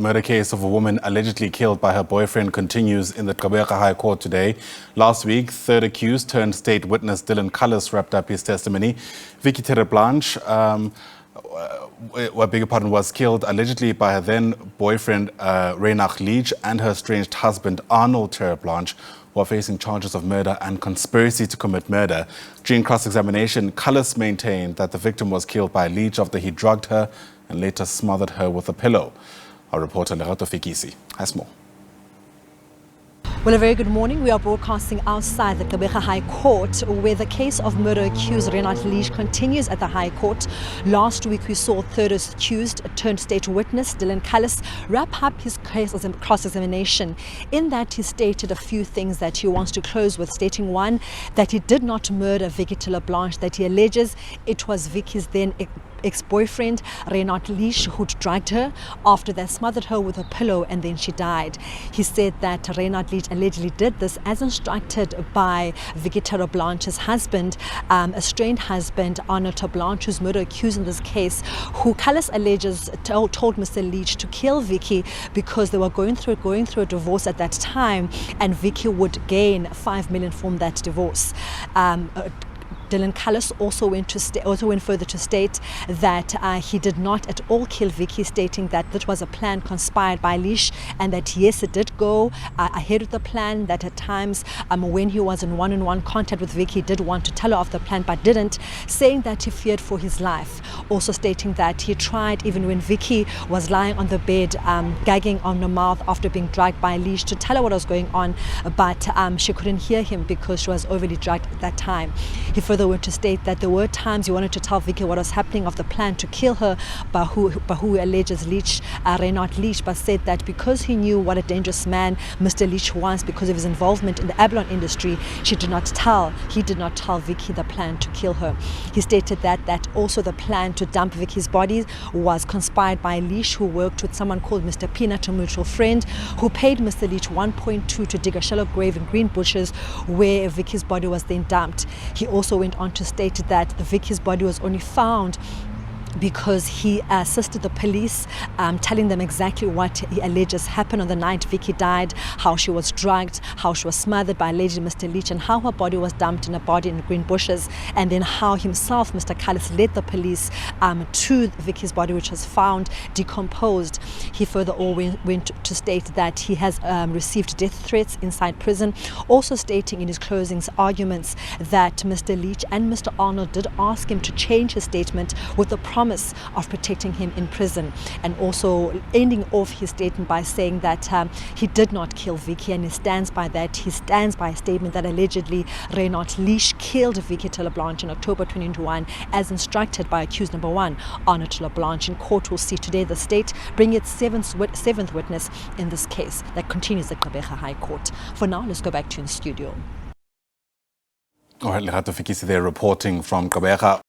murder case of a woman allegedly killed by her boyfriend continues in the Gqeberha High Court today. Last week, third accused turned state witness Dylan Cullis wrapped up his testimony. Vicki Terblanche, was killed allegedly by her then boyfriend Reinhardt Leach and her estranged husband Arnold Terblanche, who are facing charges of murder and conspiracy to commit murder. During cross-examination, Callis maintained that the victim was killed by Leach after he drugged her and later smothered her with a pillow. Our reporter Lerato Fekisi has more. Well, a very good morning. We are broadcasting outside the Gqeberha High Court, where the case of murder accused Reinhardt Leach continues at the High Court. Last week, we saw third accused turned state witness Dylan Cullis wrap up his case as a cross-examination. In that, he stated a few things that he wants to close with, stating one, that he did not murder Vicki Terblanche, that he alleges it was Vicki's then ex-boyfriend Reinhardt Leach who drugged her. After that, smothered her with a pillow and then she died. He said that Reinhardt Leach allegedly did this as instructed by Vicki Terblanche's husband, estranged husband Arnold Terblanche, who's murder accused in this case, who Callis alleges told Mr. Leach to kill Vicki because they were going through a divorce at that time, and Vicki would gain 5 million from that divorce. Dylan Cullis also went further to state that he did not at all kill Vicki, stating that this was a plan conspired by Leach, and that yes, it did go ahead of the plan, that at times when he was in one-on-one contact with Vicki, he did want to tell her of the plan but didn't, saying that he feared for his life. Also stating that he tried, even when Vicki was lying on the bed gagging on her mouth after being drugged by Leach, to tell her what was going on, but she couldn't hear him because she was overly drugged at that time. He further went to state that there were times he wanted to tell Vicki what was happening of the plan to kill her, but who alleges Leach, Reinhardt Leach, but said that because he knew what a dangerous man Mr. Leach was because of his involvement in the abalone industry, he did not tell Vicki the plan to kill her. He stated that also the plan to dump Vicki's body was conspired by Leach, who worked with someone called Mr. Peanut, a mutual friend, who paid Mr. Leach 1.2 to dig a shallow grave in green bushes where Vicki's body was then dumped. He also went on to state that Vicki's body was only found because he assisted the police, telling them exactly what he alleges happened on the night Vicki died, how she was drugged, how she was smothered by allegedly Mr. Leach, and how her body was dumped in a body in green bushes, and then how himself, Mr. Callis, led the police to Vicki's body, which was found decomposed. He further went to state that he has received death threats inside prison, also stating in his closing arguments that Mr. Leach and Mr. Arnold did ask him to change his statement with the promise of protecting him in prison, and also ending off his statement by saying that he did not kill Vicki, and he stands by that. He stands by a statement that allegedly Reinhardt Leach killed Vicki Terblanche in October 2021 as instructed by accused number 1, Arnold Terblanche. In court, will see today the state bring its seventh witness in this case that continues at Gqeberha High Court. For now, let's go back to in studio. All right, Lerato Fekisi there reporting from Gqeberha.